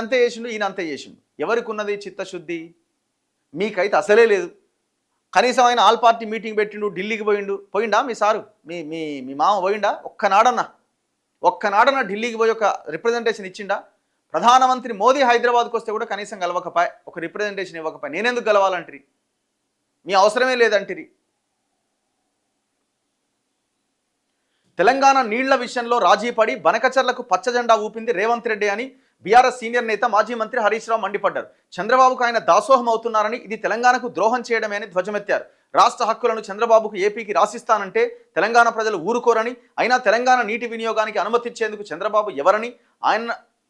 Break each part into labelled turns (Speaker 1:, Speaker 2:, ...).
Speaker 1: అంతే చేసిండు, ఈయన అంతే చేసిండు. ఎవరికి ఉన్నది చిత్తశుద్ధి? మీకైతే అసలే లేదు. కనీసం ఆయన ఆల్ పార్టీ మీటింగ్ పెట్టిండు, ఢిల్లీకి పోయిండా మీ సారు, మీ మీ మీ మామ పోయిండా? ఒక్కనాడన్నా ఢిల్లీకి పోయి ఒక రిప్రజెంటేషన్ ఇచ్చిండా? ప్రధానమంత్రి మోదీ హైదరాబాద్కి వస్తే కూడా కనీసం గెలవకపాయ్, ఒక రిప్రజెంటేషన్ ఇవ్వకపాయ్. నేనెందుకు గెలవాలంటిరి? మీ అవసరమే లేదంటిరి. తెలంగాణ నీళ్ల విషయంలో రాజీ పడి బనకచర్లకు పచ్చజెండా ఊపింది రేవంత్ రెడ్డి అని బీఆర్ఎస్ సీనియర్ నేత మాజీ మంత్రి హరీష్ రావు మండిపడ్డారు. చంద్రబాబుకు ఆయన దాసోహం అవుతున్నారని, ఇది తెలంగాణకు ద్రోహం చేయడమే అని ధ్వజమెత్తారు. రాష్ట్ర హక్కులను చంద్రబాబుకు ఏపీకి రాసిస్తానంటే తెలంగాణ ప్రజలు ఊరుకోరని, అయినా తెలంగాణ నీటి వినియోగానికి అనుమతించేందుకు చంద్రబాబు ఎవరని,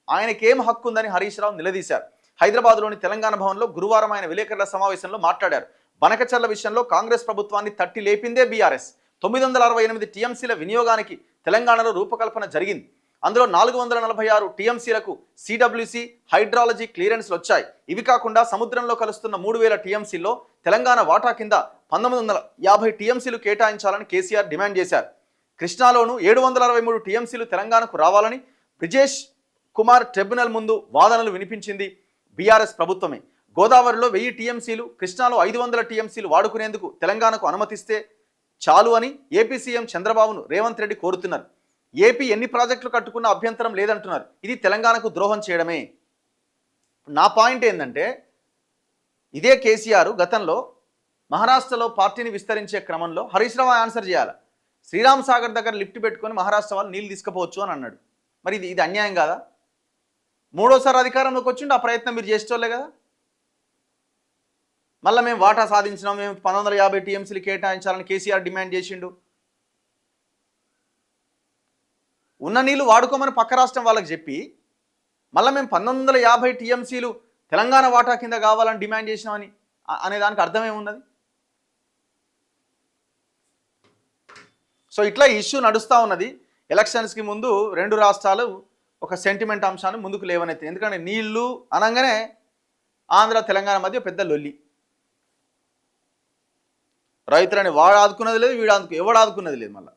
Speaker 1: ఆయనకేం హక్కు ఉందని హరీష్ రావు నిలదీశారు. హైదరాబాద్లోని తెలంగాణ భవన్లో గురువారం ఆయన విలేకరుల సమావేశంలో మాట్లాడారు. బనకచర్ల విషయంలో కాంగ్రెస్ ప్రభుత్వాన్ని తట్టి లేపిందే బీఆర్ఎస్. 968 టీఎంసీల వినియోగానికి తెలంగాణలో రూపకల్పన జరిగింది. అందులో 446 టీఎంసీలకు సిడబ్ల్యూసి హైడ్రాలజీ క్లియరెన్స్లు వచ్చాయి. ఇవి కాకుండా సముద్రంలో కలుస్తున్న 3000 టీఎంసీల్లో తెలంగాణ వాటా కింద 1950 టీఎంసీలు కేటాయించాలని కేసీఆర్ డిమాండ్ చేశారు. కృష్ణాలోనూ 763 టీఎంసీలు తెలంగాణకు రావాలని బ్రిజేష్ కుమార్ ట్రిబ్యునల్ ముందు వాదనలు వినిపించింది బీఆర్ఎస్ ప్రభుత్వమే. గోదావరిలో 1000 టీఎంసీలు, కృష్ణాలో 500 టీఎంసీలు వాడుకునేందుకు తెలంగాణకు అనుమతిస్తే చాలు అని ఏపీ సీఎం చంద్రబాబును రేవంత్ రెడ్డి కోరుతున్నారు. ఏపీ ఎన్ని ప్రాజెక్టులు కట్టుకున్న అభ్యంతరం లేదంటున్నారు. ఇది తెలంగాణకు ద్రోహం చేయడమే. నా పాయింట్ ఏంటంటే, ఇదే కేసీఆర్ గతంలో మహారాష్ట్రలో పార్టీని విస్తరించే క్రమంలో హరీష్ రావు ఆన్సర్ చేయాలి. శ్రీరామ్ సాగర్ దగ్గర లిఫ్ట్ పెట్టుకొని మహారాష్ట్ర వాళ్ళు నీళ్ళు తీసుకుపోవచ్చు అని అన్నాడు. మరి ఇది అన్యాయం కాదా? మూడోసారి అధికారంలోకి వచ్చిండు, ఆ ప్రయత్నం మీరు చేసేటోళ్ళే కదా. మళ్ళీ మేము వాటా సాధించినాం, మేము 1950 టీఎంసీలు కేటాయించాలని కేసీఆర్ డిమాండ్ చేసిండు. ఉన్న నీళ్ళు వాడుకోమని పక్క రాష్ట్రం వాళ్ళకి చెప్పి మళ్ళీ మేము 1950 టీఎంసీలు తెలంగాణ వాటా కింద కావాలని డిమాండ్ చేసినామని అనే దానికి అర్థమేమున్నది? సో ఇట్లా ఇష్యూ నడుస్తూ ఉన్నది. ఎలక్షన్స్కి ముందు రెండు రాష్ట్రాలు ఒక సెంటిమెంట్ అంశాన్ని ముందుకు లేవనెత్తాయి. ఎందుకంటే నీళ్లు అనగానే ఆంధ్ర తెలంగాణ మధ్య పెద్ద లొల్లి. రైతులని వాడు ఆదుకున్నది లేదు, ఎవడు ఆదుకున్నది లేదు. మళ్ళీ